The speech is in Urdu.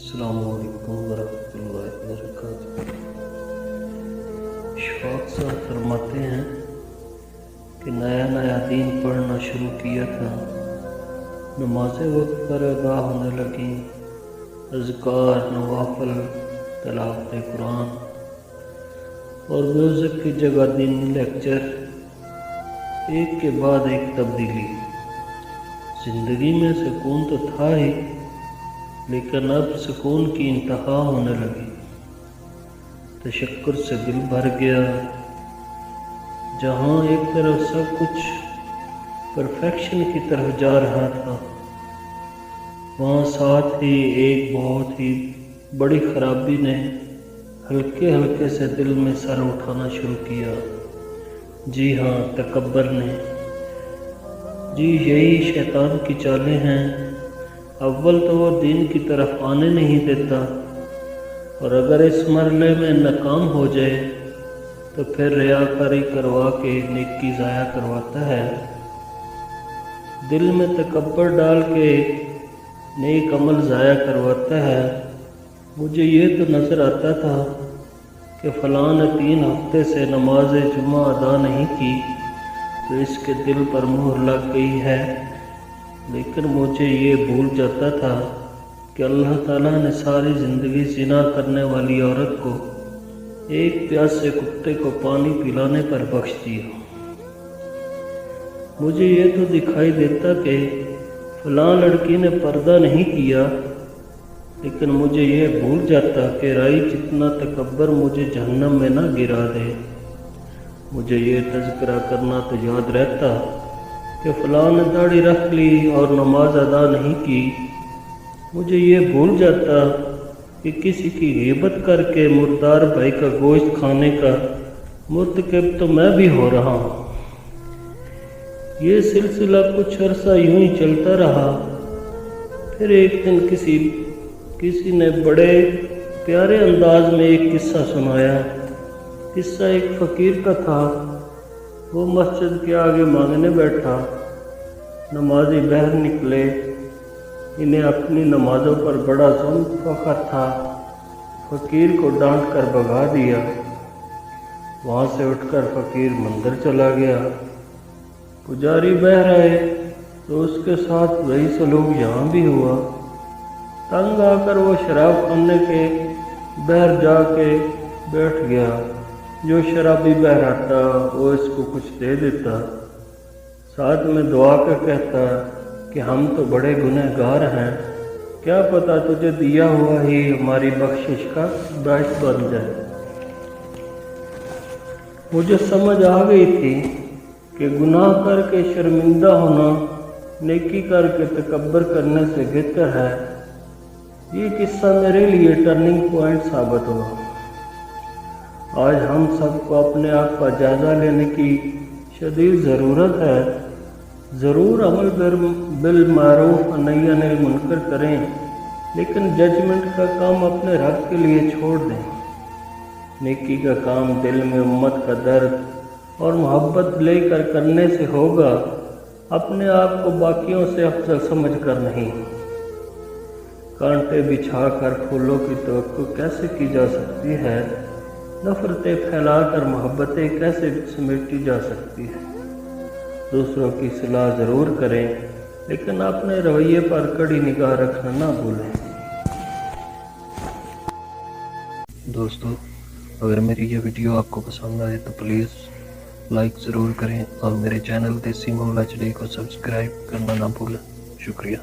السلام علیکم ورحمۃ اللہ وبرکاتہ۔ اشفاق صاحب فرماتے ہیں کہ نیا دین پڑھنا شروع کیا تھا، نمازیں وقت پر ادا ہونے لگیں، اذکار، نوافل، تلاوت قرآن اور میوزک کی جگہ دینی لیکچر، ایک کے بعد ایک تبدیلی۔ زندگی میں سکون تو تھا ہی، لیکن اب سکون کی انتہا ہونے لگی۔ تشکر سے دل بھر گیا۔ جہاں ایک طرف سب کچھ پرفیکشن کی طرف جا رہا تھا، وہاں ساتھ ہی ایک بہت ہی بڑی خرابی نے ہلکے ہلکے سے دل میں سر اٹھانا شروع کیا۔ جی ہاں، تکبر نے۔ جی یہی شیطان کی چالیں ہیں۔ اول تو وہ دین کی طرف آنے نہیں دیتا، اور اگر اس مرحلے میں ناکام ہو جائے تو پھر ریاکاری کروا کے نیکی ضائع کرواتا ہے۔ دل میں تکبر ڈال کے نیک عمل ضائع کرواتا ہے۔ مجھے یہ تو نظر آتا تھا کہ فلاں نے 3 ہفتے سے نماز جمعہ ادا نہیں کی تو اس کے دل پر مہر لگ گئی ہے، لیکن مجھے یہ بھول جاتا تھا کہ اللہ تعالیٰ نے ساری زندگی زنا کرنے والی عورت کو ایک پیاسے کتے کو پانی پلانے پر بخش دیا۔ مجھے یہ تو دکھائی دیتا کہ فلاں لڑکی نے پردہ نہیں کیا، لیکن مجھے یہ بھول جاتا کہ رائی جتنا تکبر مجھے جہنم میں نہ گرا دے۔ مجھے یہ تذکرہ کرنا تو یاد رہتا کہ فلاں نے داڑھی رکھ لی اور نماز ادا نہیں کی۔ مجھے یہ بھول جاتا کہ کسی کی غیبت کر کے مردار بھائی کا گوشت کھانے کا مرتکب تو میں بھی ہو رہا ہوں۔ یہ سلسلہ کچھ عرصہ یوں ہی چلتا رہا۔ پھر ایک دن کسی نے بڑے پیارے انداز میں ایک قصہ سنایا۔ قصہ ایک فقیر کا تھا۔ وہ مسجد کے آگے مانگنے بیٹھا۔ نمازی باہر نکلے۔ انہیں اپنی نمازوں پر بڑا ظلم فخر تھا۔ فقیر کو ڈانٹ کر بھگا دیا۔ وہاں سے اٹھ کر فقیر مندر چلا گیا۔ پجاری باہر آئے تو اس کے ساتھ وہی سلوک یہاں بھی ہوا۔ تنگ آ کر وہ شراب خانے کے باہر جا کے بیٹھ گیا۔ جو شرابی باہر آتا وہ اس کو کچھ دے دیتا، ساتھ میں دعا کا کہتا کہ ہم تو بڑے گنہگار ہیں، کیا پتہ تجھے دیا ہوا ہی ہماری بخشش کا باعث بن جائے۔ مجھے سمجھ آ گئی تھی کہ گناہ کر کے شرمندہ ہونا نیکی کر کے تکبر کرنے سے بہتر ہے۔ یہ قصہ میرے لیے ٹرننگ پوائنٹ ثابت ہوا۔ آج ہم سب کو اپنے آپ کا جائزہ لینے کی شدید ضرورت ہے۔ ضرور عمل بالمعروف و نہی عن المنکر کریں، لیکن ججمنٹ کا کام اپنے رب کے لیے چھوڑ دیں۔ نیکی کا کام دل میں امت کا درد اور محبت لے کر کرنے سے ہوگا، اپنے آپ کو باقیوں سے افضل سمجھ کر نہیں۔ کانٹے بچھا کر پھولوں کی توقع کیسے کی جا سکتی ہے؟ نفرتیں پھیلا کر محبتیں کیسے سمیٹی جا سکتی ہے؟ دوسروں کی صلاح ضرور کریں، لیکن اپنے رویے پر کڑی نگاہ رکھنا نہ بھولیں۔ دوستو، اگر میری یہ ویڈیو آپ کو پسند آئے تو پلیز لائک ضرور کریں اور میرے چینل دیسی مول HD کو سبسکرائب کرنا نہ بھولیں۔ شکریہ۔